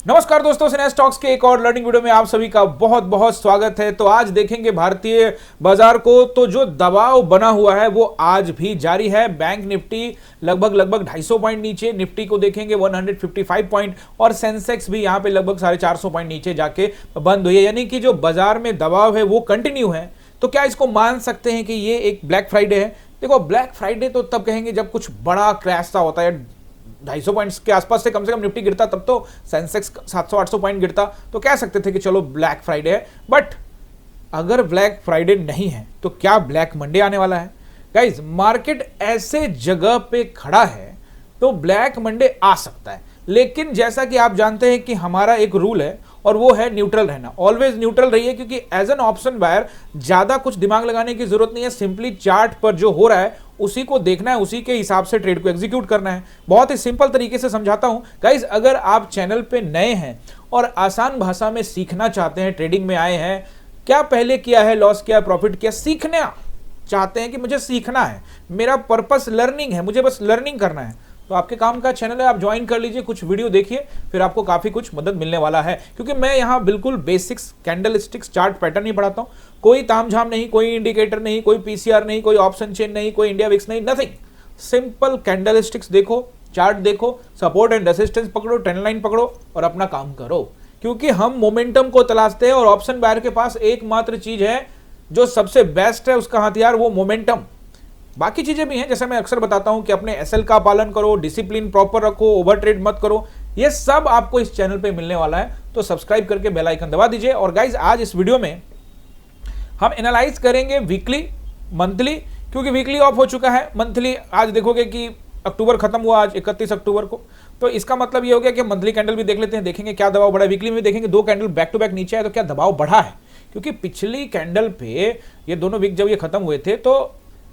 नमस्कार दोस्तों, सिने स्टॉक्स के एक और लर्निंग वीडियो में आप सभी का बहुत बहुत स्वागत है। तो आज देखेंगे भारतीय बाजार को, तो जो दबाव बना हुआ है वो आज भी जारी है। बैंक निफ्टी लगभग 250 पॉइंट नीचे, निफ्टी को देखेंगे 155 पॉइंट और सेंसेक्स भी यहां पे लगभग 450 पॉइंट नीचे जाके बंद हुई है। यानी कि जो बाजार में दबाव है वो कंटिन्यू है। तो क्या इसको मान सकते हैं कि ये एक ब्लैक फ्राइडे है? देखो, ब्लैक फ्राइडे तो तब कहेंगे जब कुछ बड़ा क्रैश सा होता है, 250 पॉइंट्स के आसपास से कम निफ्टी गिरता, तब तो सेंसेक्स 700-800 पॉइंट गिरता, तो कह सकते थे कि चलो ब्लैक फ्राइडे है। बट अगर ब्लैक फ्राइडे नहीं है तो क्या ब्लैक मंडे आने वाला है? गाइज, मार्केट ऐसे जगह पे खड़ा है तो ब्लैक मंडे आ सकता है, लेकिन जैसा कि आप जानते हैं कि हमारा एक रूल है और वो है न्यूट्रल रहना। ऑलवेज न्यूट्रल रहिए, क्योंकि एज एन ऑप्शन बायर ज्यादा कुछ दिमाग लगाने की जरूरत नहीं है। सिंपली चार्ट पर जो हो रहा है उसी को देखना है, उसी के हिसाब से ट्रेड को एग्जीक्यूट करना है। बहुत ही सिंपल तरीके से समझाता हूं गाइज। अगर आप चैनल पे नए हैं और आसान भाषा में सीखना चाहते हैं, ट्रेडिंग में आए हैं, क्या पहले किया है, लॉस किया, प्रॉफिट किया, सीखना चाहते हैं कि मुझे सीखना है, मेरा पर्पस लर्निंग है, मुझे बस लर्निंग करना है, तो आपके काम का चैनल है, आप ज्वाइन कर लीजिए, कुछ वीडियो देखिए, फिर आपको काफी कुछ मदद मिलने वाला है। क्योंकि मैं यहाँ बिल्कुल basics, candle sticks, chart pattern ही पढ़ाता हूँ। कोई तामझाम नहीं, कोई इंडिकेटर नहीं, कोई पीसीआर नहीं, कोई ऑप्शन चेन नहीं, कोई इंडिया विक्स नहीं, नथिंग। सिंपल कैंडल स्टिक्स देखो, चार्ट देखो, सपोर्ट एंड रेसिस्टेंस पकड़ो, ट्रेंड लाइन पकड़ो और अपना काम करो। क्योंकि हम मोमेंटम को तलाशते हैं और ऑप्शन बायर के पास एकमात्र चीज है जो सबसे बेस्ट है, उसका हथियार वो मोमेंटम। बाकी चीजें भी हैं, जैसे मैं अक्सर बताता हूं कि अपने एसएल का पालन करो, डिसिप्लिन प्रॉपर रखो, ओवर ट्रेड मत करो। ये सब आपको इस चैनल पे मिलने वाला है, तो सब्सक्राइब करके बेल आइकन दबा दीजिए। और गाइज, आज इस वीडियो में हम एनालाइज करेंगे वीकली, मंथली, क्योंकि वीकली ऑफ हो चुका है। मंथली आज देखोगे कि अक्टूबर खत्म हुआ, आज 31 अक्टूबर को, तो इसका मतलब ये हो गया कि मंथली कैंडल भी देख लेते हैं, देखेंगे क्या दबाव बढ़ा है। वीकली में देखेंगे 2 कैंडल बैक टू बैक नीचे है तो क्या दबाव बढ़ा है, क्योंकि पिछली कैंडल पे ये दोनों वीक जब ये खत्म हुए थे तो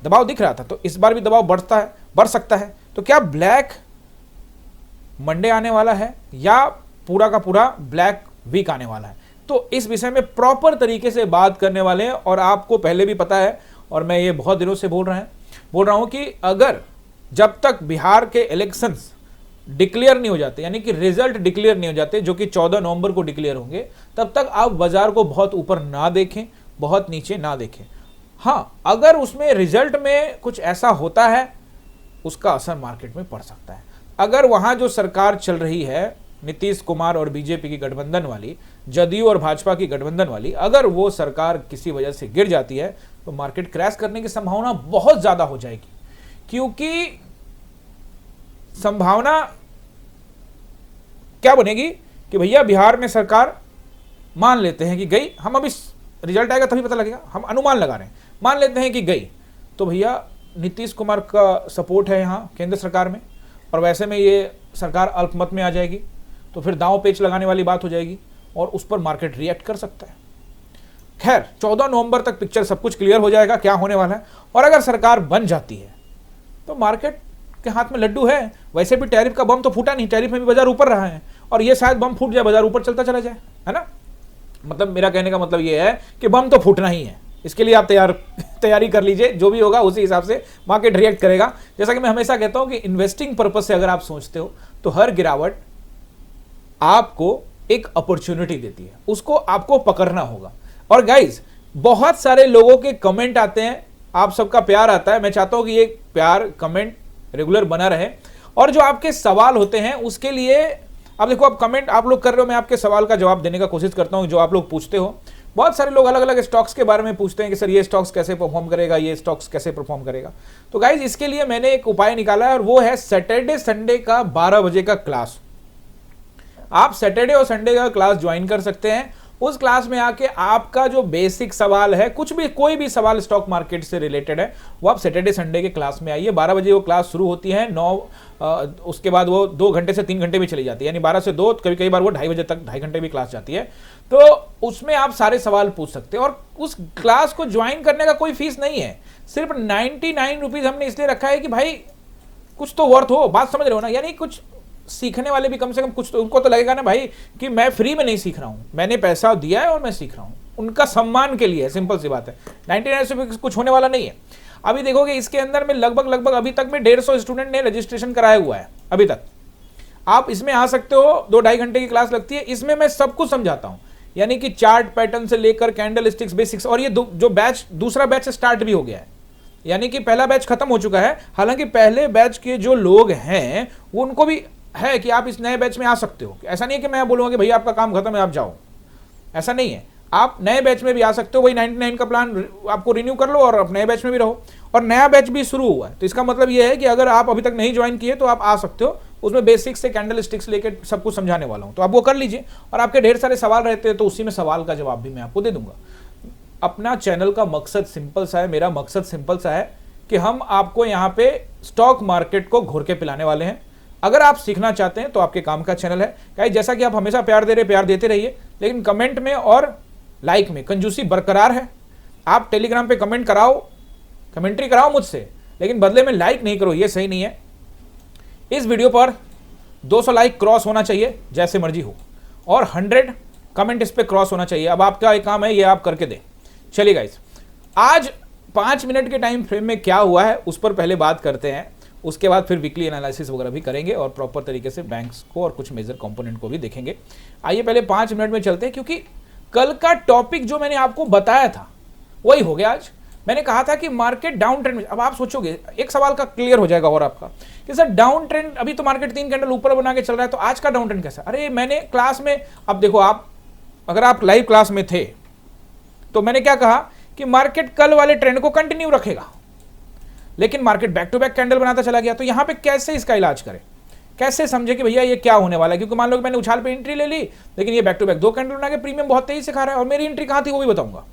दबाव दिख रहा था, तो इस बार भी दबाव बढ़ सकता है। तो क्या ब्लैक मंडे आने वाला है या पूरा का पूरा ब्लैक वीक आने वाला है? तो इस विषय में प्रॉपर तरीके से बात करने वाले हैं। और आपको पहले भी पता है और मैं ये बहुत दिनों से बोल रहा हूं कि अगर जब तक बिहार के इलेक्शंस डिक्लेयर नहीं हो जाते, यानी कि रिजल्ट डिक्लेयर नहीं हो जाते, जो कि 14 नवंबर को डिक्लेयर होंगे, तब तक आप बाजार को बहुत ऊपर ना देखें, बहुत नीचे ना देखें। हाँ, अगर उसमें रिजल्ट में कुछ ऐसा होता है, उसका असर मार्केट में पड़ सकता है। अगर वहां जो सरकार चल रही है, नीतीश कुमार और बीजेपी की गठबंधन वाली, जदयू और भाजपा की गठबंधन वाली, अगर वो सरकार किसी वजह से गिर जाती है तो मार्केट क्रैश करने की संभावना बहुत ज्यादा हो जाएगी। क्योंकि संभावना क्या बनेगी कि भैया बिहार में सरकार, मान लेते हैं कि गई, हम अभी रिजल्ट आएगा तभी पता लगेगा, हम अनुमान लगा रहे हैं, मान लेते हैं कि गई, तो भैया नीतीश कुमार का सपोर्ट है यहाँ केंद्र सरकार में, और वैसे में ये सरकार अल्पमत में आ जाएगी, तो फिर दांव पेच लगाने वाली बात हो जाएगी और उस पर मार्केट रिएक्ट कर सकता है। खैर, 14 नवंबर तक पिक्चर सब कुछ क्लियर हो जाएगा क्या होने वाला है। और अगर सरकार बन जाती है तो मार्केट के हाथ में लड्डू है। वैसे भी टैरिफ का बम तो फूटा नहीं, टैरिफ में भी बाजार ऊपर रहा है, और ये शायद बम फूट जाए, बाजार ऊपर चलता चला जाए, है ना। मतलब मेरा कहने का मतलब ये है कि बम तो फूटना ही है, इसके लिए आप तैयारी कर लीजिए। जो भी होगा उसी हिसाब से मार्केट रिएक्ट करेगा। जैसा कि मैं हमेशा कहता हूं कि इन्वेस्टिंग पर्पस से अगर आप सोचते हो तो हर गिरावट आपको एक अपॉर्चुनिटी देती है, उसको आपको पकड़ना होगा। और गाइज, बहुत सारे लोगों के कमेंट आते हैं, आप सबका प्यार आता है, मैं चाहता हूं कि ये प्यार, कमेंट रेगुलर बना रहे। और जो आपके सवाल होते हैं उसके लिए अब देखो, आप कमेंट आप लोग कर रहे हो, मैं आपके सवाल का जवाब देने का कोशिश करता हूं जो आप लोग पूछते हो। बहुत सारे लोग अलग अलग स्टॉक्स के बारे में पूछते हैं कि सर ये स्टॉक्स कैसे परफॉर्म करेगा, ये स्टॉक्स कैसे परफॉर्म करेगा। तो गाइज, इसके लिए मैंने एक उपाय निकाला है और वो है सैटरडे संडे का 12 बजे का क्लास। आप सैटरडे और संडे का क्लास ज्वाइन कर सकते हैं। उस क्लास में आके आपका जो बेसिक सवाल है, कुछ भी, कोई भी सवाल स्टॉक मार्केट से रिलेटेड है, वो आप सैटरडे संडे के क्लास में आइए। 12 बजे वो क्लास शुरू होती है, उसके बाद वो 2 घंटे से 3 घंटे भी चली जाती है, यानी 12 से 2, कई बार वो 2:30 बजे तक 2.5 घंटे भी क्लास जाती है। तो उसमें आप सारे सवाल पूछ सकते हैं। और उस क्लास को ज्वाइन करने का कोई फीस नहीं है, सिर्फ 99 रुपीज हमने इसलिए रखा है कि भाई कुछ तो वर्थ हो, बात समझ रहे हो ना। यानी कुछ सीखने वाले भी कम से कम कुछ तो, उनको तो लगेगा ना भाई कि मैं फ्री में नहीं सीख रहा हूं, मैंने पैसा दिया है और मैं सीख रहा हूं। उनका सम्मान के लिए है, सिंपल सी बात है। 99 रुपये कुछ होने वाला नहीं है। अभी देखोगे इसके अंदर में लगभग अभी तक में 150 स्टूडेंट ने रजिस्ट्रेशन कराया हुआ है अभी तक। आप इसमें आ सकते हो, 2-2.5 घंटे की क्लास लगती है, इसमें मैं सब कुछ समझाता हूं, यानी कि चार्ट पैटर्न से लेकर कैंडल स्टिक्स बेसिक्स। और ये जो बैच, दूसरा बैच स्टार्ट भी हो गया है, यानी कि पहला बैच खत्म हो चुका है। हालांकि पहले बैच के जो लोग हैं वो उनको भी है कि आप इस नए बैच में आ सकते हो। ऐसा नहीं है कि मैं बोलूँगा कि भैया आपका काम खत्म है आप जाओ, ऐसा नहीं है। आप नए बैच में भी आ सकते हो, वही 99 का प्लान आपको रिन्यू कर लो और आप नए बैच में भी रहो। और नया बैच भी शुरू हुआ है, तो इसका मतलब ये है कि अगर आप अभी तक नहीं ज्वाइन किए तो आप आ सकते हो। उसमें बेसिक्स से कैंडल स्टिक्स लेकर सब कुछ समझाने वाला हूँ, तो आप वो कर लीजिए। और आपके ढेर सारे सवाल रहते हैं तो उसी में सवाल का जवाब भी मैं आपको दे दूंगा। अपना चैनल का मकसद सिंपल सा है, मेरा मकसद सिंपल सा है कि हम आपको यहाँ पे स्टॉक मार्केट को घोर के पिलाने वाले हैं। अगर आप सीखना चाहते हैं तो आपके काम का चैनल है गाइस। जैसा कि आप हमेशा प्यार दे रहे, प्यार देते रहिए, लेकिन कमेंट में और लाइक में कंजूसी बरकरार है। आप टेलीग्राम पे कमेंट कराओ, कमेंट्री कराओ मुझसे, लेकिन बदले में लाइक नहीं करो, ये सही नहीं है। इस वीडियो पर 200 लाइक क्रॉस होना चाहिए, जैसे मर्जी हो, और 100 कमेंट इस पे क्रॉस होना चाहिए। अब आपका एक काम है, ये आप करके दें। चलिए गाइस, आज 5 मिनट के टाइम फ्रेम में क्या हुआ है उस पर पहले बात करते हैं, उसके बाद फिर वीकली एनालिसिस वगैरह भी करेंगे और प्रॉपर तरीके से बैंक्स को और कुछ मेजर कंपोनेंट को भी देखेंगे। आइए पहले 5 मिनट में चलते हैं, क्योंकि कल का टॉपिक जो मैंने आपको बताया था वही हो गया आज। मैंने कहा था कि मार्केट डाउन ट्रेंड में, अब आप सोचोगे एक सवाल का क्लियर हो जाएगा और आपका कि सर डाउन ट्रेंड, अभी तो मार्केट 3 कैंडल ऊपर बना के चल रहा है, तो आज का डाउन ट्रेंड कैसा? अरे मैंने क्लास में, अब देखो आप अगर आप लाइव क्लास में थे तो मैंने क्या कहा कि मार्केट कल वाले ट्रेंड को कंटिन्यू रखेगा, लेकिन market back to back candle बनाता चला गया। तो यहां पे कैसे इसका इलाज करें, कैसे समझे कि भैया ये क्या होने वाला है? क्योंकि मान लो कि मैंने उछाल पे एंट्री ले ली, लेकिन ये बैक टू बैक 2 कैंडल बना के प्रीमियम बहुत तेजी से खा रहा है, और मेरी एंट्री कहां थी वो भी बताऊंगा।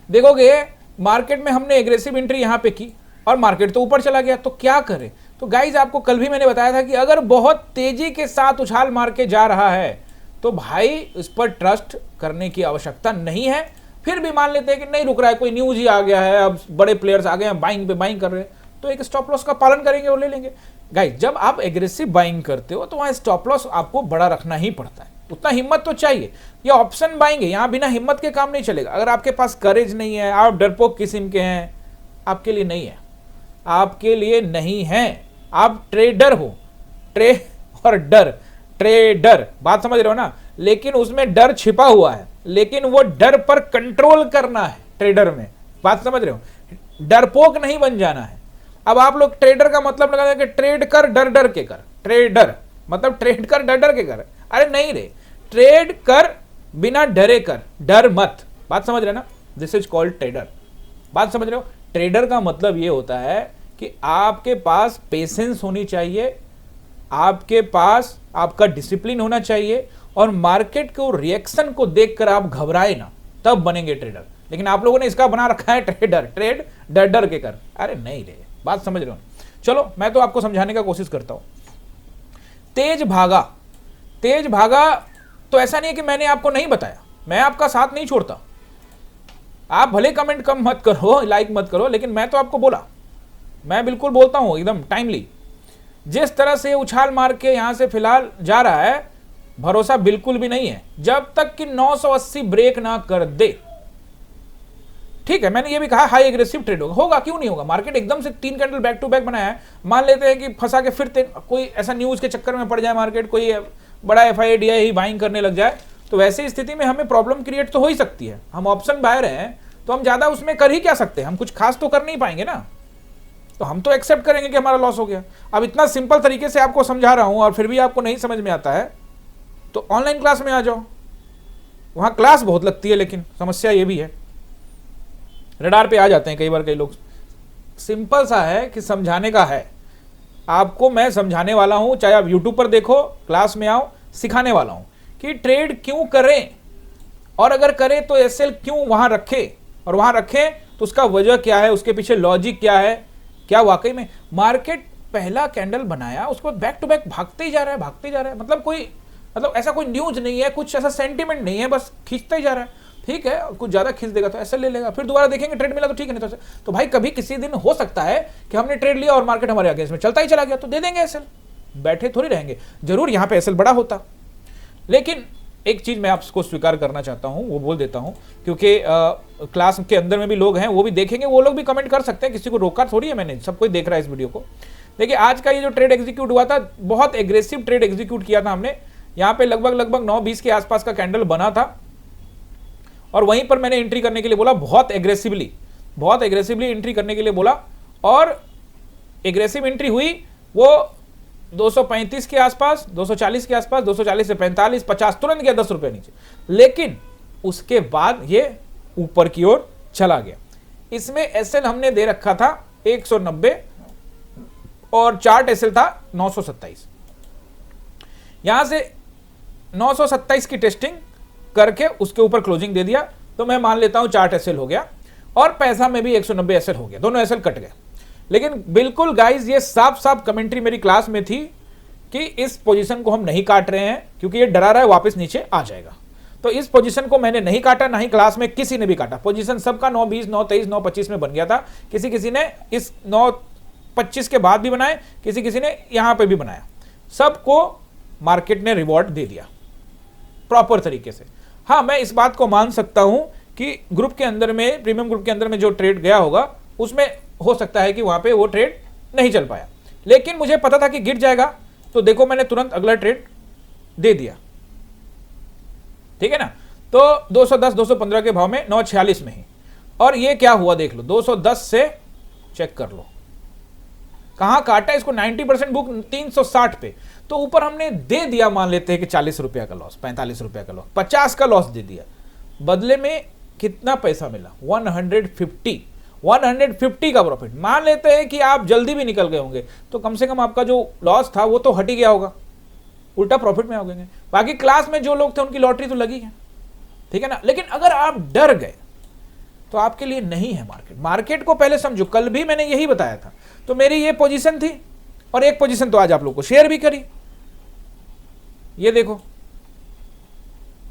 देखोगे मार्केट में हमने एग्रेसिव एंट्री यहां पे की और मार्केट तो ऊपर चला गया, तो क्या करें? तो गाइज आपको कल भी मैंने बताया था कि अगर बहुत तेजी के साथ उछाल मार के जा रहा है तो भाई इस पर ट्रस्ट करने की आवश्यकता नहीं है। फिर भी मान लेते हैं कि नहीं रुक रहा है, कोई न्यूज ही आ गया है, अब बड़े प्लेयर्स आ गए हैं, बाइंग पे बाइंग कर रहे हैं, तो एक स्टॉप लॉस का पालन करेंगे और ले लेंगे। गाइस जब आप एग्रेसिव बाइंग करते हो तो वहां स्टॉप लॉस आपको बड़ा रखना ही पड़ता है, उतना हिम्मत तो चाहिए। ये ऑप्शन बाइंग है, यहां बिना हिम्मत के काम नहीं चलेगा। अगर आपके पास करेज नहीं है, आप डरपोक किस्म के हैं, आपके लिए नहीं है, आपके लिए नहीं है। आप ट्रेडर हो, और डर, ट्रेडर, बात समझ रहे हो ना? लेकिन उसमें डर छिपा हुआ है, लेकिन वो डर पर कंट्रोल करना है ट्रेडर में, बात समझ रहे हो? डरपोक नहीं बन जाना है। अब आप लोग ट्रेडर का मतलब लगा कि ट्रेड कर डर डर के कर, ट्रेडर मतलब ट्रेड कर डर डर के कर। अरे नहीं रे, ट्रेड कर बिना डरे कर, डर मत, बात समझ रहे ना? दिस इज कॉल्ड ट्रेडर, बात समझ रहे हो? ट्रेडर का मतलब ये होता है कि आपके पास पेशेंस होनी चाहिए, आपके पास आपका डिसिप्लिन होना चाहिए, और मार्केट को रिएक्शन को देखकर आप घबराए ना, तब बनेंगे ट्रेडर। लेकिन आप लोगों ने इसका बना रखा है ट्रेडर, ट्रेड डर डर के कर। अरे नहीं रे, बात समझ रहे हो? चलो मैं तो आपको समझाने का कोशिश करता हूं। तेज भागा, तेज भागा, तो ऐसा नहीं है कि मैंने आपको नहीं बताया, मैं आपका साथ नहीं छोड़ता। आप भले कमेंट कम मत करो, लाइक मत करो, लेकिन मैं तो आपको बोला, मैं बिल्कुल बोलता हूं एकदम टाइमली। जिस तरह से उछाल मार के यहां से फिलहाल जा रहा है, भरोसा बिल्कुल भी नहीं है जब तक कि 980 ब्रेक ना कर दे। ठीक है, मैंने ये भी कहा हाई एग्रेसिव ट्रेड होगा, क्यों नहीं होगा? मार्केट एकदम से 3 कैंडल बैक टू बैक बनाया है, मान लेते हैं कि फंसा के फिर कोई ऐसा न्यूज के चक्कर में पड़ जाए, मार्केट कोई बड़ा FIDI ही बाइंग करने लग जाए, तो वैसी स्थिति में हमें प्रॉब्लम क्रिएट तो हो ही सकती है। हम ऑप्शन बायर हैं तो हम ज्यादा उसमें कर ही क्या सकते हैं, हम कुछ खास तो कर नहीं पाएंगे ना, तो हम तो एक्सेप्ट करेंगे कि हमारा लॉस हो गया। अब इतना सिंपल तरीके से आपको समझा रहा हूं और फिर भी आपको नहीं समझ में आता है, तो ऑनलाइन क्लास में आ जाओ, वहां क्लास बहुत लगती है, लेकिन समस्या ये भी है रडार पे आ जाते हैं कई बार कई लोग। सिंपल सा है कि समझाने का है, आपको मैं समझाने वाला हूं, चाहे आप यूट्यूब पर देखो, क्लास में आओ, सिखाने वाला हूं कि ट्रेड क्यों करें, और अगर करें तो SL क्यों वहां रखें, और वहां रखें तो उसका वजह क्या है, उसके पीछे लॉजिक क्या है। क्या वाकई में मार्केट पहला कैंडल बनाया, उसको बैक टू बैक भागते ही जा रहा है, भागते ही जा रहा है, मतलब ऐसा कोई न्यूज नहीं है, कुछ ऐसा सेंटीमेंट नहीं है, बस खींचता ही जा रहा है। ठीक है, कुछ ज्यादा खींच देगा तो ऐसा ले लेगा, फिर दोबारा देखेंगे ट्रेड मिला तो ठीक है, नहीं तो भाई कभी किसी दिन हो सकता है कि हमने ट्रेड लिया और मार्केट हमारे अगेंस्ट में चलता ही चला गया, तो दे देंगे SL, बैठे थोड़ी रहेंगे। जरूर यहां पे SL बड़ा होता, लेकिन एक चीज मैं आपको स्वीकार करना चाहता हूं, वो बोल देता हूं, क्योंकि क्लास के अंदर में भी लोग हैं, वो भी देखेंगे, वो लोग भी कमेंट कर सकते हैं, किसी को रोका थोड़ी है मैंने, सब कोई देख रहा है इस वीडियो को। देखिए आज का ये जो ट्रेड एग्जीक्यूट हुआ था, बहुत एग्रेसिव ट्रेड एग्जीक्यूट किया था हमने। यहाँ पे लगभग 9:20 के आसपास का कैंडल बना था और वहीं पर मैंने एंट्री करने के लिए बोला, बहुत एग्रेसिवली एंट्री करने के लिए बोला, और एग्रेसिव एंट्री हुई वो 235 के आसपास, 240 के आसपास, 240 से 45, 50, तुरंत गया 10 रुपए नीचे, लेकिन उसके बाद ये ऊपर की ओर चला गया। इसमें एसएल हमने दे रखा था 190 और चार्ट एसएल था 927। यहां से 927 की टेस्टिंग करके उसके ऊपर क्लोजिंग दे दिया, तो मैं मान लेता हूं चार्ट एसएल हो गया और पैसा में भी 190 एसएल हो गया, दोनों एसएल कट गए। लेकिन बिल्कुल गाइस ये साफ साफ कमेंट्री मेरी क्लास में थी कि इस पोजीशन को हम नहीं काट रहे हैं क्योंकि ये डरा रहा है वापस नीचे आ जाएगा। तो इस पोजीशन को मैंने नहीं काटा, ना ही क्लास में किसी ने भी काटा। पोजीशन सबका 9:20, 9:23, 9:25 में बन गया था। किसी ने इस 9:25 के बाद भी बनाए, किसी ने यहां पे भी बनाया। सबको मार्केट ने रिवॉर्ड दे दिया प्रॉपर तरीके से। हाँ, मैं इस बात को मान सकता हूं कि ग्रुप के अंदर में, प्रीमियम ग्रुप के अंदर में जो ट्रेड गया होगा उसमें हो सकता है कि वहां पे वो ट्रेड नहीं चल पाया, लेकिन मुझे पता था कि गिर जाएगा, तो देखो मैंने तुरंत अगला ट्रेड दे दिया। ठीक है ना। तो 210, 215 के भाव में 946 में ही, और ये क्या हुआ देख लो, 210 से चेक कर लो कहां काटा इसको, 90% बुक 360 पे, तो ऊपर हमने दे दिया, मान लेते हैं कि 40 रुपया का लॉस, 45 रुपया का लॉस, 50 का लॉस दे दिया। बदले में कितना पैसा मिला, 150 का प्रॉफिट। मान लेते हैं कि आप जल्दी भी निकल गए होंगे तो कम से कम आपका जो लॉस था वो तो हट ही गया होगा, उल्टा प्रॉफिट में आ गए। बाकी क्लास में जो लोग थे उनकी लॉटरी तो लगी है, ठीक है ना। लेकिन अगर आप डर गए तो आपके लिए नहीं है मार्केट। मार्केट को पहले समझो, कल भी मैंने यही बताया था। तो मेरी ये पोजीशन थी और एक पोजीशन तो आज आप लोग को शेयर भी करी, ये देखो।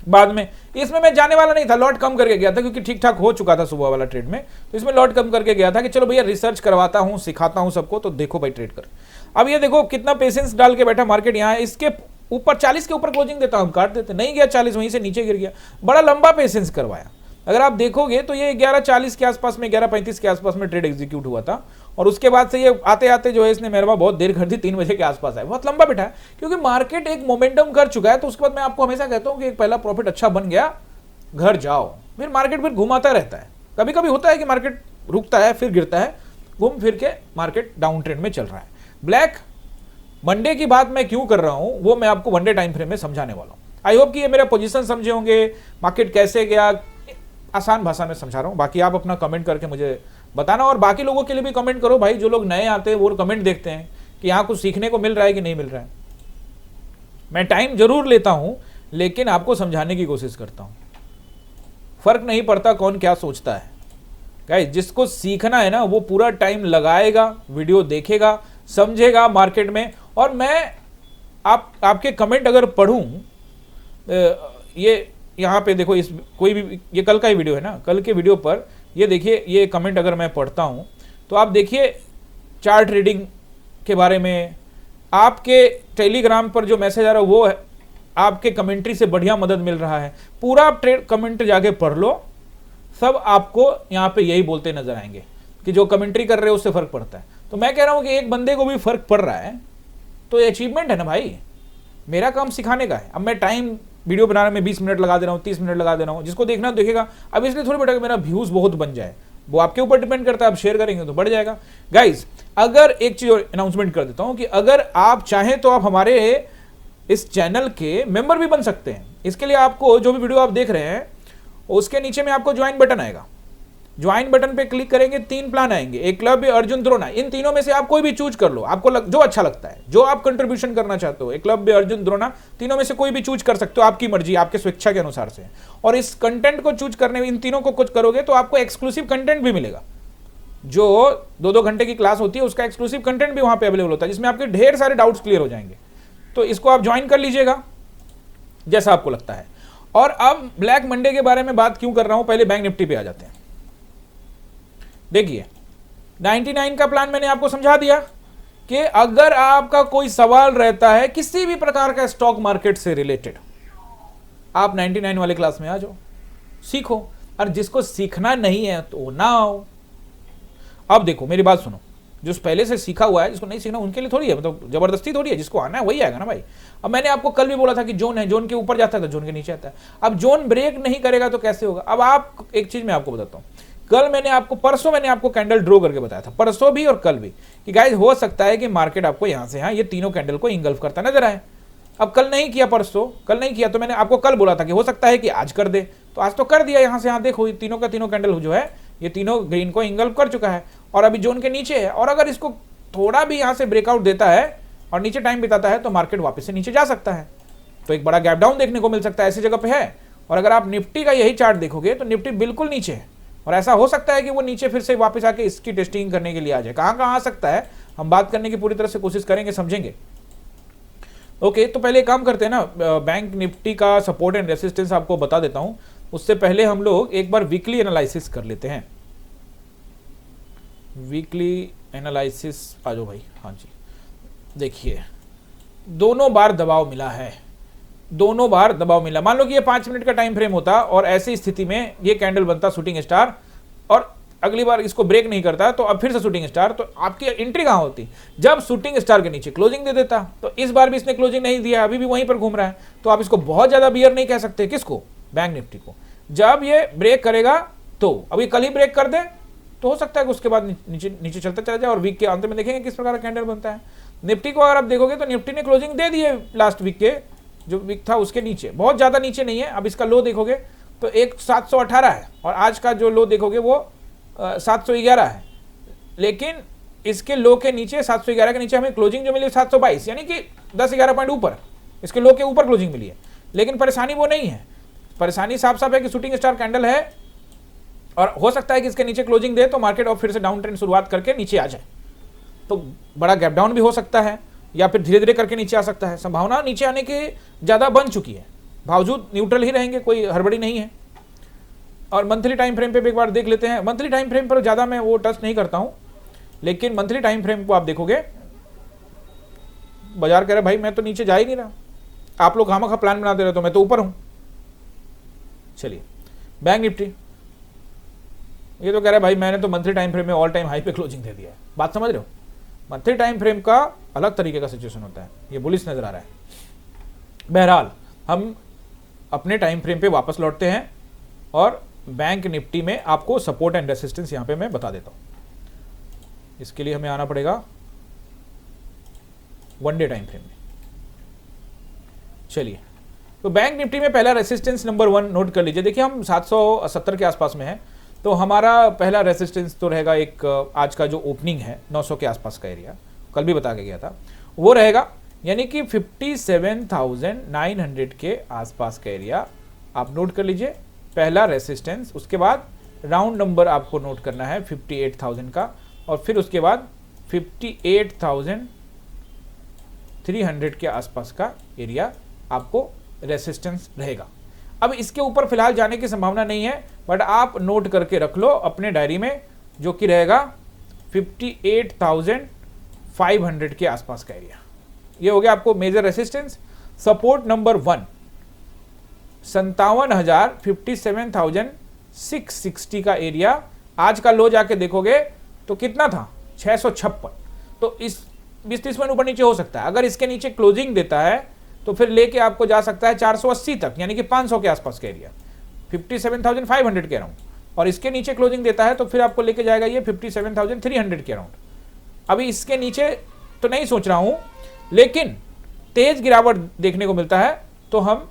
बाद में इसमें मैं जाने वाला नहीं था, लॉट कम करके गया था क्योंकि ठीक ठाक हो चुका था सुबह वाला ट्रेड में, तो इसमें लॉट कम करके गया था कि चलो भैया रिसर्च करवाता हूं, सिखाता हूं सबको, तो देखो भाई ट्रेड कर। अब ये देखो कितना पेशेंस डाल के बैठा मार्केट। यहाँ इसके ऊपर 40 के ऊपर क्लोजिंग देता हम काट देते, नहीं गया 40, वहीं से नीचे गिर गया। बड़ा लंबा पेशेंस करवाया। अगर आप देखोगे तो ये 11:40 के आसपास में, 11:35 के आसपास में ट्रेड एग्जीक्यूट हुआ था, और उसके बाद से ये आते आते जो है इसने मेहरबा बहुत देर कर दी, 3 बजे के आसपास आया। बहुत लंबा बैठा है क्योंकि मार्केट एक मोमेंटम कर चुका है। तो उसके बाद मैं आपको हमेशा कहता हूं कि एक पहला प्रॉफिट अच्छा बन गया, घर जाओ। फिर मार्केट फिर घुमाता रहता है। कभी कभी होता है कि मार्केट रुकता है फिर गिरता है, घूम फिर के मार्केट डाउन ट्रेंड में चल रहा है। ब्लैक मंडे की बात मैं क्यों कर रहा हूं वो मैं आपको वनडे टाइम फ्रेम में समझाने वाला हूं। आई होप कि ये मेरा पोजीशन समझे होंगे, मार्केट कैसे गया, आसान भाषा में समझा रहा हूं। बाकी आप अपना कमेंट करके मुझे बताना, और बाकी लोगों के लिए भी कमेंट करो भाई। जो लोग नए आते हैं वो कमेंट देखते हैं कि यहाँ कुछ सीखने को मिल रहा है कि नहीं मिल रहा है। मैं टाइम जरूर लेता हूं लेकिन आपको समझाने की कोशिश करता हूं। फर्क नहीं पड़ता कौन क्या सोचता है गाइस, जिसको सीखना है ना वो पूरा टाइम लगाएगा, वीडियो देखेगा, समझेगा मार्केट में। और मैं आपके कमेंट अगर पढ़ूं, ये यहाँ पे देखो, इस कोई भी, ये कल का ही वीडियो है ना, कल के वीडियो पर ये देखिए, ये कमेंट अगर मैं पढ़ता हूँ तो आप देखिए चार्ट रीडिंग के बारे में आपके टेलीग्राम पर जो मैसेज आ रहा है वो है, आपके कमेंट्री से बढ़िया मदद मिल रहा है। पूरा ट्रेड कमेंट जाके पढ़ लो, सब आपको यहाँ पे यही बोलते नजर आएंगे कि जो कमेंट्री कर रहे हो उससे फर्क पड़ता है। तो मैं कह रहा हूँ कि एक बंदे को भी फर्क पड़ रहा है तो ये अचीवमेंट है ना भाई। मेरा काम सिखाने का है। अब मैं टाइम वीडियो बनाने में 20 मिनट लगा दे रहा हूँ, 30 मिनट लगा दे रहा हूँ, जिसको देखना देखेगा। अब इसलिए थोड़ी बेटा मेरा व्यूज बहुत बन जाए, वो आपके ऊपर डिपेंड करता है। आप शेयर करेंगे तो बढ़ जाएगा। गाइज अगर एक चीज अनाउंसमेंट कर देता हूं कि अगर आप चाहें तो आप हमारे इस चैनल के मेंबर भी बन सकते हैं। इसके लिए आपको जो भी वीडियो आप देख रहे हैं उसके नीचे में आपको ज्वाइन बटन आएगा। ज्वाइन बटन पे क्लिक करेंगे, 3 प्लान आएंगे, एकलव्य, अर्जुन, द्रोणा। इन तीनों में से आप कोई भी चूज कर लो, आपको जो अच्छा लगता है, जो आप कंट्रीब्यूशन करना चाहते हो, एकलव्य, अर्जुन, द्रोणा, तीनों में से कोई भी चूज कर सकते हो, आपकी मर्जी, आपके स्वेच्छा के अनुसार से। और इस कंटेंट को चूज करने में इन तीनों को कुछ करोगे तो आपको एक्सक्लूसिव कंटेंट भी मिलेगा। जो 2-2 घंटे की क्लास होती है उसका एक्सक्लूसिव कंटेंट भी वहां पे अवेलेबल होता है, जिसमें आपके ढेर सारे डाउट्स क्लियर हो जाएंगे। तो इसको आप ज्वाइन कर लीजिएगा जैसा आपको लगता है। और अब ब्लैक मंडे के बारे में बात क्यों कर रहा हूं, पहले बैंक निफ्टी पे आ जाते हैं। देखिए 99 का प्लान मैंने आपको समझा दिया कि अगर आपका कोई सवाल रहता है किसी भी प्रकार का स्टॉक मार्केट से रिलेटेड, आप 99 वाले क्लास में आ जाओ, सीखो। और जिसको सीखना नहीं है तो ना आओ। अब देखो मेरी बात सुनो, जो पहले से सीखा हुआ है, जिसको नहीं सीखना उनके लिए थोड़ी है, मतलब जबरदस्ती थोड़ी है, जिसको आना है वही आएगा ना भाई। अब मैंने आपको कल भी बोला था कि जोन है, जोन के ऊपर जाता है तो जोन के नीचे आता है। अब जोन ब्रेक नहीं करेगा तो कैसे होगा। अब आप एक चीज मैं आपको बताता हूँ, परसों मैंने आपको कैंडल ड्रॉ करके बताया था, परसों भी और कल भी, कि गाइस हो सकता है कि मार्केट आपको यहां से ये तीनों कैंडल को इंगल्फ करता नजर आए। अब कल नहीं किया, परसों कल नहीं किया, तो मैंने आपको कल बोला था कि हो सकता है कि आज कर दे, तो आज तो कर दिया। यहां से देखो तीनों का तीनों कैंडल जो है ये तीनों ग्रीन को इंगल्फ कर चुका है और अभी जोन के नीचे है। और अगर इसको थोड़ा भी यहां से ब्रेकआउट देता है और नीचे टाइम बिताता है तो मार्केट वापस से नीचे जा सकता है, तो एक बड़ा गैप डाउन देखने को मिल सकता है, ऐसी जगह पे है। और अगर आप निफ्टी का यही चार्ट देखोगे तो निफ्टी बिल्कुल नीचे है और ऐसा हो सकता है कि वो नीचे फिर से वापस आके इसकी टेस्टिंग करने के लिए आ जाए। कहां कहां आ सकता है हम बात करने की पूरी तरह से कोशिश करेंगे, समझेंगे। ओके, तो पहले काम करते हैं ना, बैंक निफ्टी का सपोर्ट एंड रेसिस्टेंस आपको बता देता हूं। उससे पहले हम लोग एक बार वीकली एनालिसिस कर लेते हैं। वीकली एनालिसिस आ जाओ भाई। हाँ जी, देखिए दोनों बार दबाव मिला है, दोनों बार दबाव मिला। मान लो कि ये 5 मिनट का टाइम फ्रेम होता और ऐसी स्थिति में ये कैंडल बनता शूटिंग स्टार और अगली बार इसको ब्रेक नहीं करता तो अब फिर से शूटिंग स्टार, तो आपकी एंट्री कहां होती? जब शूटिंग स्टार के नीचे क्लोजिंग दे देता। तो इस बार भी इसने क्लोजिंग नहीं दिया, अभी भी वहीं पर घूम रहा है, तो आप इसको बहुत ज्यादा बियर नहीं कह सकते। किसको? बैंक निफ्टी को। जब ये ब्रेक करेगा तो अभी कल ही ब्रेक कर दे तो हो सकता है कि उसके बाद नीचे नीचे चलता चला जाए और वीक के अंत में देखेंगे किस प्रकार का कैंडल बनता है। निफ्टी को अगर आप देखोगे तो निफ्टी ने क्लोजिंग दे दी है लास्ट वीक के, जो वीक था उसके नीचे, बहुत ज्यादा नीचे नहीं है। अब इसका लो देखोगे तो एक 718 है और आज का जो लो देखोगे वो 711 है, लेकिन इसके लो के नीचे 711 के नीचे हमें क्लोजिंग जो मिली 722, यानी कि 10-11 पॉइंट ऊपर इसके लो के ऊपर क्लोजिंग मिली है। लेकिन परेशानी वो नहीं है, परेशानी साफ साफ है कि शूटिंग स्टार कैंडल है और हो सकता है कि इसके नीचे क्लोजिंग दे तो मार्केट और फिर से डाउन ट्रेंड शुरुआत करके नीचे आ जाए, तो बड़ा गैप डाउन भी हो सकता है या फिर धीरे धीरे करके नीचे आ सकता है। संभावना नीचे आने की ज्यादा बन चुकी है, बावजूद न्यूट्रल ही रहेंगे, कोई हड़बड़ी नहीं है। और मंथली टाइम फ्रेम पे भी एक बार देख लेते हैं। मंथली टाइम फ्रेम पर ज्यादा मैं वो टच नहीं करता हूं, लेकिन मंथली टाइम फ्रेम को आप देखोगे, बाजार कह रहे भाई मैं तो नीचे जा ही नहीं रहा, आप लोग खामखा प्लान बना दे रहे, तो मैं तो ऊपर हूं। चलिए बैंक निफ्टी, ये तो कह रहा है भाई मैंने तो मंथली टाइम फ्रेम में ऑल टाइम हाई पे क्लोजिंग दे दिया है। बात समझ रहे हो? मंथली टाइम फ्रेम का अलग तरीके का सिचुएशन होता है, ये बुलिश नजर आ रहा है। बहरहाल हम अपने टाइम फ्रेम पे वापस लौटते हैं और बैंक निफ्टी में आपको सपोर्ट एंड रेसिस्टेंस यहां पे मैं बता देता हूं। इसके लिए हमें आना पड़ेगा वन डे टाइम फ्रेम में। चलिए, तो बैंक निफ्टी में पहला रेसिस्टेंस नंबर 1 नोट कर लीजिए। देखिए हम 770 के आसपास में है, तो हमारा पहला रेसिस्टेंस तो रहेगा एक आज का जो ओपनिंग है 900 के आसपास का एरिया, कल भी बता के गया था, वो रहेगा, यानी कि 57,900 के आसपास का एरिया आप नोट कर लीजिए, पहला रेसिस्टेंस। उसके बाद राउंड नंबर आपको नोट करना है 58,000 का, और फिर उसके बाद 58,300 के आसपास का एरिया आपको रेसिस्टेंस रहेगा। अब इसके ऊपर फिलहाल जाने की संभावना नहीं है, बट आप नोट करके रख लो अपने डायरी में, जो कि रहेगा 58,500 के आसपास का एरिया। ये हो गया आपको मेजर रेसिस्टेंस। सपोर्ट नंबर 1 57,660 का एरिया। आज का लो जाके देखोगे तो कितना था? 656। तो इस 20-30 पॉइंट ऊपर नीचे हो सकता है। अगर इसके नीचे क्लोजिंग देता है तो फिर लेके आपको जा सकता है 480 तक, यानी कि 500 के आसपास का एरिया, 57,500 के अराउंड। और इसके नीचे क्लोजिंग देता है तो फिर आपको लेके जाएगा ये 57,300 के अराउंड। अभी इसके नीचे तो नहीं सोच रहा हूं, लेकिन तेज गिरावट देखने को मिलता है तो हम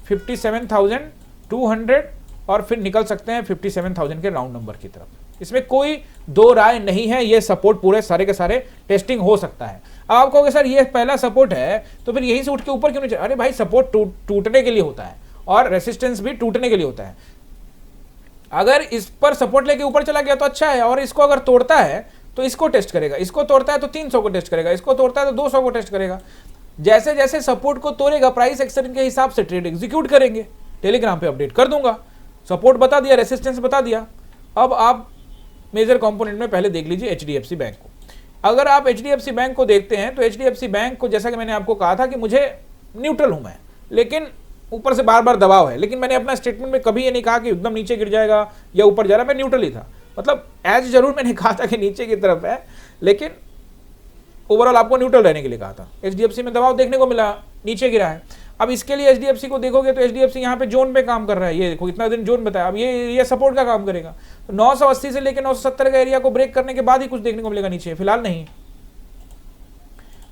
57,200 और फिर निकल सकते हैं 57,000 के राउंड नंबर की तरफ। इसमें कोई दो राय नहीं है, ये सपोर्ट पूरे सारे के सारे टेस्टिंग हो सकता है। अब आप कहोगे सर ये पहला सपोर्ट है तो फिर यहीं से उठ के ऊपर क्यों नहीं चला? अरे भाई सपोर्ट टूटने के लिए होता है और रेसिस्टेंस भी टूटने के लिए होता है। अगर इस पर सपोर्ट लेके ऊपर चला गया तो अच्छा है, और इसको अगर तोड़ता है तो इसको टेस्ट करेगा, इसको तोड़ता है तो 300 को टेस्ट करेगा, इसको तोड़ता है तो 200 को टेस्ट करेगा। जैसे जैसे सपोर्ट को तोड़ेगा प्राइस एक्शन के हिसाब से ट्रेड एग्जीक्यूट करेंगे। टेलीग्राम पे अपडेट कर दूंगा। सपोर्ट बता दिया, रेसिस्टेंस बता दिया। अब आप मेजर कंपोनेंट में पहले देख लीजिए एचडीएफसी बैंक को। अगर आप एचडीएफसी बैंक को देखते हैं तो एचडीएफसी बैंक को, जैसा कि मैंने आपको कहा था कि मुझे न्यूट्रल हूं मैं, लेकिन ऊपर से बार बार दबाव है, लेकिन मैंने अपना स्टेटमेंट में कभी ये नहीं कहा कि एकदम नीचे गिर जाएगा या ऊपर जा रहा है, मैं न्यूट्रल ही था। मतलब एज जरूर मैंने कहा था कि नीचे की तरफ है, लेकिन ओवरऑल आपको न्यूट्रल रहने के लिए कहा था। एचडीएफसी में दबाव देखने को मिला, नीचे गिरा है। अब इसके लिए एचडीएफसी को देखोगे तो एचडीएफसी यहाँ पे जोन पे काम कर रहा है, ये देखो इतना दिन जोन बताया, अब ये सपोर्ट का काम करेगा। तो 980 से लेकर 970 का एरिया को ब्रेक करने के बाद ही कुछ देखने को मिलेगा नीचे, फिलहाल नहीं।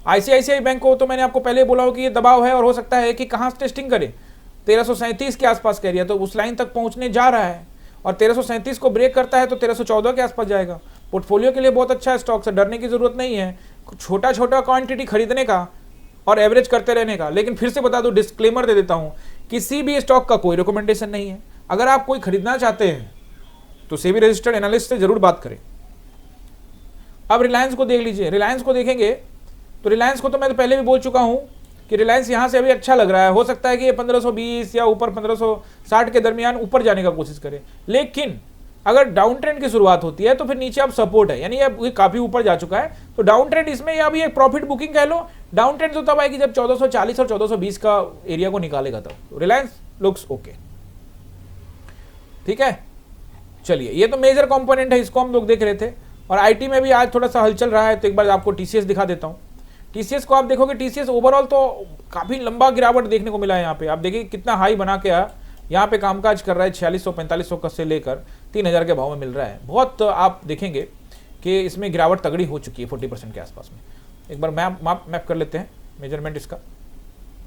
आईसीआईसीआई बैंक को तो मैंने आपको पहले बोला हो कि ये दबाव है और हो सकता है कि कहां टेस्टिंग करे, 1337 के आसपास का एरिया, तो उस लाइन तक पहुंचने जा रहा है और 1337 को ब्रेक करता है तो 1314 के आसपास जाएगा। पोर्टफोलियो के लिए बहुत अच्छा है, स्टॉक से डरने की जरूरत नहीं है, छोटा छोटा क्वांटिटी खरीदने का और एवरेज करते रहने का। लेकिन फिर से बता दूं, डिस्क्लेमर दे देता हूं, किसी भी स्टॉक का कोई रिकमेंडेशन नहीं है। अगर आप कोई खरीदना चाहते हैं तो सेबी रजिस्टर्ड एनालिस्ट से जरूर बात करें। अब रिलायंस को देख लीजिए, रिलायंस को देखेंगे तो रिलायंस को तो मैं तो पहले भी बोल चुका हूं कि रिलायंस यहां से अभी अच्छा लग रहा है, हो सकता है कि ये 1520 या ऊपर 1560 के दरमियान ऊपर जाने का कोशिश करे। लेकिन अगर डाउन ट्रेंड की शुरुआत होती है तो फिर नीचे अब सपोर्ट है, यानी ये काफी ऊपर जा चुका है, तो डाउन ट्रेंड इसमें या अभी एक प्रॉफिट बुकिंग कह लो। डाउन ट्रेंड तो तब आएगी जब 1440 और 1420 का एरिया को निकालेगा, तब रिलायंस लुक्स ओके। ठीक है, चलिए, ये तो मेजर कंपोनेंट है, इसको हम लोग देख रहे थे। और आईटी में भी आज थोड़ा सा हलचल रहा है, तो एक बार आपको टीसीएस दिखा देता हूं। टीसीएस को आप देखोगे, टीसीएस ओवरऑल तो काफी लंबा गिरावट देखने को मिला है। यहाँ पे आप देखिए कितना हाई बना के यहाँ पे कामकाज कर रहा है, 4600-4500 से लेकर 3000 के भाव में मिल रहा है। बहुत आप देखेंगे कि इसमें गिरावट तगड़ी हो चुकी है, 40% के आसपास में। एक बार मैप कर लेते हैं मेजरमेंट इसका,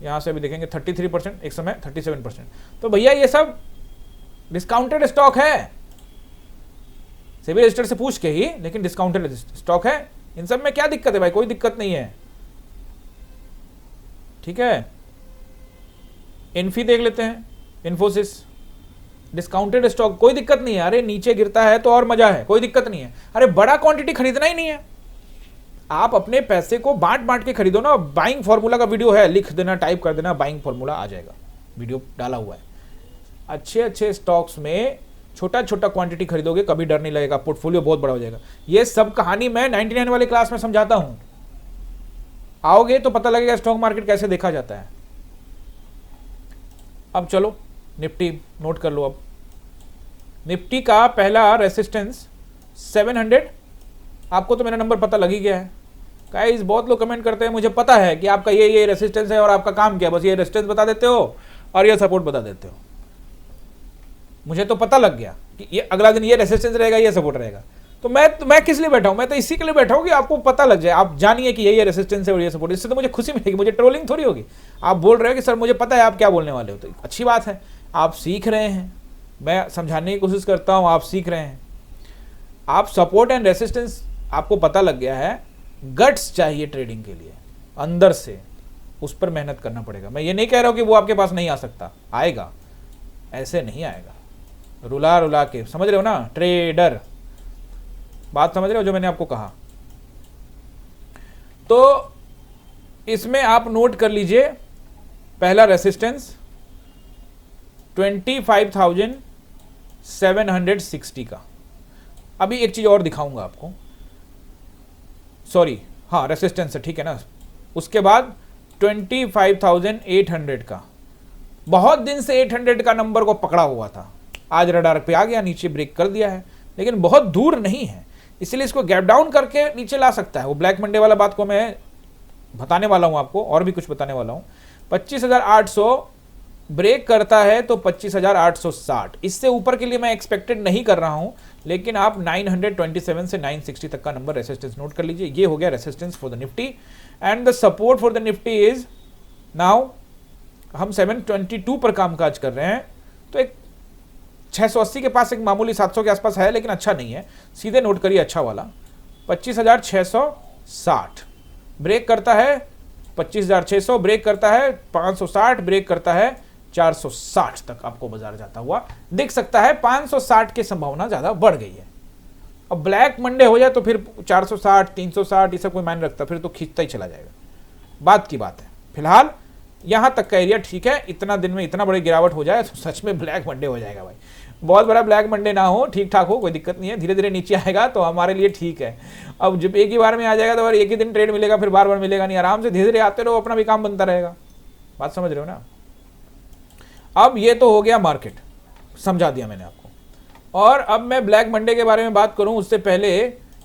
यहाँ से भी देखेंगे 33%, एक समय 37%। तो भैया ये सब डिस्काउंटेड स्टॉक है, सेबी रजिस्टर्ड से पूछ के ही, लेकिन डिस्काउंटेड स्टॉक है। इन सब में क्या दिक्कत है भाई? कोई दिक्कत नहीं है। ठीक है, इन्फी देख लेते हैं, इन्फोसिस डिस्काउंटेड स्टॉक, कोई दिक्कत नहीं है। अरे नीचे गिरता है तो और मजा है, कोई दिक्कत नहीं है। अरे बड़ा क्वांटिटी खरीदना ही नहीं है, आप अपने पैसे को बांट बांट के खरीदो ना। बाइंग फॉर्मूला का वीडियो है, लिख देना, टाइप कर देना, बाइंग फॉर्मूला आ जाएगा, वीडियो डाला हुआ है। अच्छे अच्छे स्टॉक्स में छोटा छोटा क्वांटिटी खरीदोगे, कभी डर नहीं लगेगा, पोर्टफोलियो बहुत बड़ा हो जाएगा। ये सब कहानी मैं 99 वाले क्लास में समझाता हूं, आओगे तो पता लगेगा स्टॉक मार्केट कैसे देखा जाता है। अब चलो निफ्टी नोट कर लो। अब निफ्टी का पहला रेसिस्टेंस 700, आपको तो मेरा नंबर पता लग ही गया है गाइस। बहुत लोग कमेंट करते हैं, मुझे पता है कि आपका ये रेसिस्टेंस है और आपका काम क्या है, बस ये रेसिस्टेंस बता देते हो और ये सपोर्ट बता देते हो। मुझे तो पता लग गया कि ये अगला दिन ये रेसिस्टेंस रहेगा, ये सपोर्ट रहेगा। तो मैं किस लिए बैठा हूं? मैं तो इसी के लिए बैठा हूं कि आपको पता लग जाए, आप जानिए कि ये रेसिस्टेंस है और ये सपोर्ट। इससे तो मुझे खुशी मिलेगी, मुझे ट्रोलिंग थोड़ी होगी। आप बोल रहे हो कि सर मुझे पता है आप क्या बोलने वाले हो, तो अच्छी बात है, आप सीख रहे हैं, मैं समझाने की कोशिश करता हूं, आप सीख रहे हैं। आप सपोर्ट एंड रेसिस्टेंस आपको पता लग गया है, गट्स चाहिए ट्रेडिंग के लिए, अंदर से उस पर मेहनत करना पड़ेगा। मैं ये नहीं कह रहा हूं कि वो आपके पास नहीं आ सकता, आएगा, ऐसे नहीं आएगा रुला रुला के, समझ रहे हो ना ट्रेडर, बात समझ रहे हो जो मैंने आपको कहा। तो इसमें आप नोट कर लीजिए, पहला रेसिस्टेंस 25,760 का। अभी एक चीज और दिखाऊंगा आपको, सॉरी, हाँ रेसिस्टेंस है, ठीक है ना। उसके बाद 25,800 का, बहुत दिन से 800 का नंबर को पकड़ा हुआ था, आज रडार पे आ गया, नीचे ब्रेक कर दिया है, लेकिन बहुत दूर नहीं है, इसलिए इसको गैप डाउन करके नीचे ला सकता है। वो ब्लैक मंडे वाला बात को मैं बताने वाला हूं आपको, और भी कुछ बताने वाला हूं। 25,800 ब्रेक करता है तो 25,860, इससे ऊपर के लिए मैं एक्सपेक्टेड नहीं कर रहा हूं, लेकिन आप 927 से 960 तक का नंबर रेसिस्टेंस नोट कर लीजिए। ये हो गया resistance for the Nifty, and the support for the Nifty is now, हम 722 पर कामकाज कर रहे हैं, तो एक 680 के पास एक मामूली 700 के आसपास है, लेकिन अच्छा नहीं है, सीधे नोट करिए अच्छा वाला। 25,660 ब्रेक करता है, 25,600 ब्रेक करता है, 560 ब्रेक करता है, 460 तक आपको बाजार जाता हुआ दिख सकता है। 560 की संभावना ज्यादा बढ़ गई है। अब ब्लैक मंडे हो जाए तो फिर 460, 360 ये सब कोई मायने रखता, फिर तो खींचता ही चला जाएगा, बात की बात है। फिलहाल यहां तक का एरिया ठीक है, इतना दिन में इतना बड़ी गिरावट हो जाए तो सच में ब्लैक मंडे हो जाएगा भाई। बहुत बड़ा ब्लैक मंडे ना हो, ठीक ठाक हो, कोई दिक्कत नहीं है, धीरे धीरे नीचे आएगा तो हमारे लिए ठीक है। अब जब एक ही बार में आ जाएगा तो एक ही दिन ट्रेड मिलेगा, फिर बार बार मिलेगा नहीं, आराम से धीरे धीरे आते रहो, अपना भी काम बनता रहेगा, बात समझ रहे हो ना। अब ये तो हो गया मार्केट, समझा दिया मैंने आपको। और अब मैं ब्लैक मंडे के बारे में बात करूं उससे पहले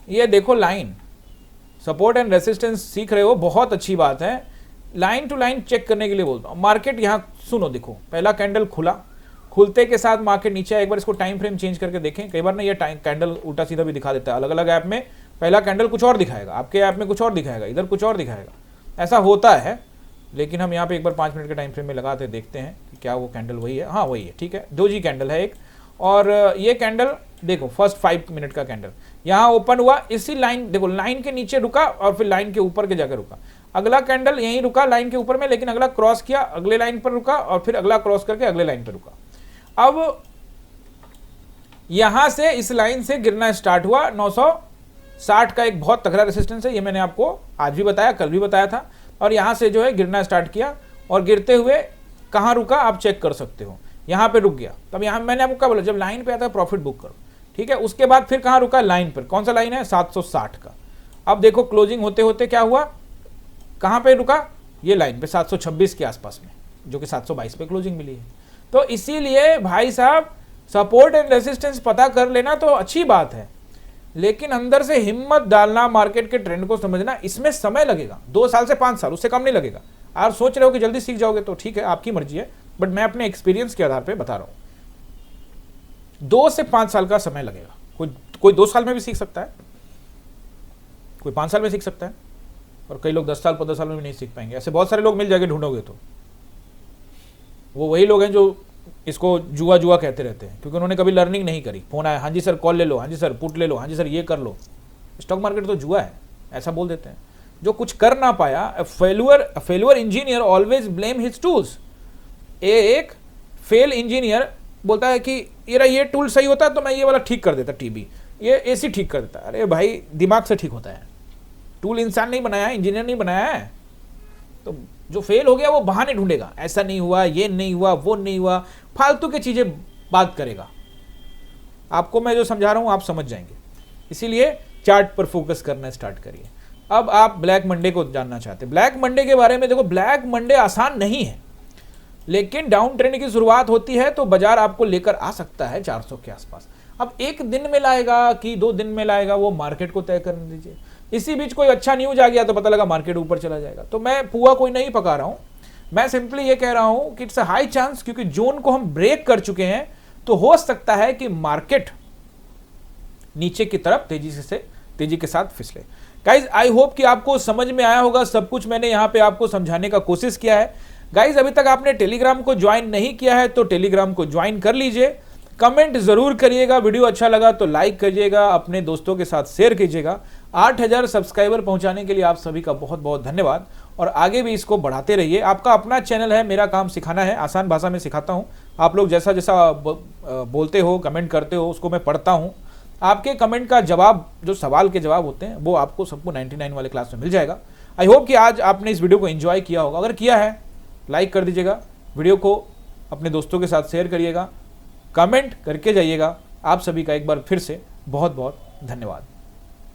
ये देखो लाइन, सपोर्ट एंड रेसिस्टेंस सीख रहे हो, बहुत अच्छी बात है। लाइन टू लाइन चेक करने के लिए बोलता हूँ। मार्केट यहाँ सुनो, देखो पहला कैंडल खुला, खुलते के साथ मार्केट नीचे आया। एक बार इसको टाइम फ्रेम चेंज करके देखें। कई बार ना ये कैंडल उल्टा सीधा भी दिखा देता है। अलग अलग ऐप में पहला कैंडल कुछ और दिखाएगा, आपके ऐप में कुछ और दिखाएगा, इधर कुछ और दिखाएगा, ऐसा होता है। लेकिन हम यहाँ पे एक बार 5 मिनट के टाइम फ्रेम में लगाते देखते हैं कि क्या वो कैंडल वही है। हाँ वही है, ठीक है। डोजी कैंडल है एक, और ये कैंडल देखो फर्स्ट 5 मिनट का कैंडल यहाँ ओपन हुआ, इसी लाइन देखो लाइन के नीचे रुका और फिर लाइन के ऊपर के जाकर रुका। अगला कैंडल यहीं रुका लाइन के ऊपर में, लेकिन अगला क्रॉस किया, अगले लाइन पर रुका और फिर अगला क्रॉस करके अगले लाइन पर रुका। अब यहां से इस लाइन से गिरना स्टार्ट हुआ। 960 का एक बहुत तगड़ा रेसिस्टेंस है, ये मैंने आपको आज भी बताया, कल भी बताया था। और यहां से जो है गिरना स्टार्ट किया और गिरते हुए कहां रुका आप चेक कर सकते हो, यहां पे रुक गया। तब यहां मैंने आपको क्या बोला, जब लाइन पे आता है प्रॉफिट बुक करो, ठीक है। उसके बाद फिर कहां रुका, लाइन पर। कौन सा लाइन है, 760 का। अब देखो क्लोजिंग होते होते क्या हुआ, कहां पे रुका, ये लाइन पे 726 के आसपास में, जो कि 722 पे क्लोजिंग मिली है। तो इसीलिए भाई साहब सपोर्ट एंड रेसिस्टेंस पता कर लेना तो अच्छी बात है, लेकिन अंदर से हिम्मत डालना, मार्केट के ट्रेंड को समझना, इसमें समय लगेगा। 2 साल से 5 साल, उससे कम नहीं लगेगा। आप सोच रहे हो कि जल्दी सीख जाओगे तो ठीक है, आपकी मर्जी है, बट मैं अपने एक्सपीरियंस के आधार पर बता रहा हूं। 2 से 5 साल का समय लगेगा। कोई 2 साल में भी सीख सकता है, कोई 5 साल में सीख सकता है, और कई लोग 10 साल 15 साल में भी नहीं सीख पाएंगे। ऐसे बहुत सारे लोग मिल जाएंगे, ढूंढोगे तो वो वही लोग हैं जो इसको जुआ जुआ कहते रहते हैं, क्योंकि उन्होंने कभी लर्निंग नहीं करी। फोन आया, हाँ जी सर कॉल ले लो, हाँ जी सर पुट ले लो, हाँ जी सर ये कर लो। स्टॉक मार्केट तो जुआ है, ऐसा बोल देते हैं। जो कुछ कर ना पाया, failure engineer always blame his tools. एक फेल इंजीनियर बोलता है कि ये टूल सही होता तो मैं ये वाला ठीक कर देता, टीवी ये एसी ठीक कर देता। अरे भाई दिमाग से ठीक होता है, टूल इंसान नहीं बनाया है, इंजीनियर नहीं बनाया है। तो जो फेल हो गया वो बहाने ढूंढेगा, ऐसा नहीं हुआ, ये नहीं हुआ, वो नहीं हुआ, फालतू की चीजें बात करेगा। आपको मैं जो समझा रहा हूं आप समझ जाएंगे। इसीलिए चार्ट पर फोकस करना स्टार्ट करिए। अब आप ब्लैक मंडे को जानना चाहते हैं। ब्लैक मंडे के बारे में देखो, ब्लैक मंडे आसान नहीं है, लेकिन डाउन ट्रेंड की शुरुआत होती है तो बाजार आपको लेकर आ सकता है 400 के आसपास। अब 1 दिन में लाएगा कि 2 दिन में लाएगा, वो मार्केट को तय करने दीजिए। इसी बीच कोई अच्छा न्यूज आ गया तो पता लगा मार्केट ऊपर चला जाएगा। तो मैं पुआ कोई नहीं पका रहा हूं, मैं सिंपली ये कह रहा हूं कि इट्स अ हाई चांस, क्योंकि जोन को हम ब्रेक कर चुके हैं, तो हो सकता है कि मार्केट नीचे की तरफ तेजी के साथ फिसले। गाइज आई होप कि आपको समझ में आया होगा सब कुछ मैंने यहां पे आपको समझाने का कोशिश किया है। गाइज अभी तक आपने टेलीग्राम को ज्वाइन नहीं किया है तो टेलीग्राम को ज्वाइन कर लीजिए। कमेंट जरूर करिएगा, वीडियो अच्छा लगा तो लाइक करिएगा, अपने दोस्तों के साथ शेयर कीजिएगा। 8000 सब्सक्राइबर पहुंचाने के लिए आप सभी का बहुत बहुत धन्यवाद, और आगे भी इसको बढ़ाते रहिए। आपका अपना चैनल है, मेरा काम सिखाना है, आसान भाषा में सिखाता हूं। आप लोग जैसा जैसा बोलते हो, कमेंट करते हो, उसको मैं पढ़ता हूं। आपके कमेंट का जवाब, जो सवाल के जवाब होते हैं, वो आपको सबको 99 वाले क्लास में मिल जाएगा। आई होप कि आज आपने इस वीडियो को एंजॉय किया होगा। अगर किया है लाइक कर दीजिएगा, वीडियो को अपने दोस्तों के साथ शेयर करिएगा, कमेंट करके जाइएगा। आप सभी का एक बार फिर से बहुत बहुत धन्यवाद।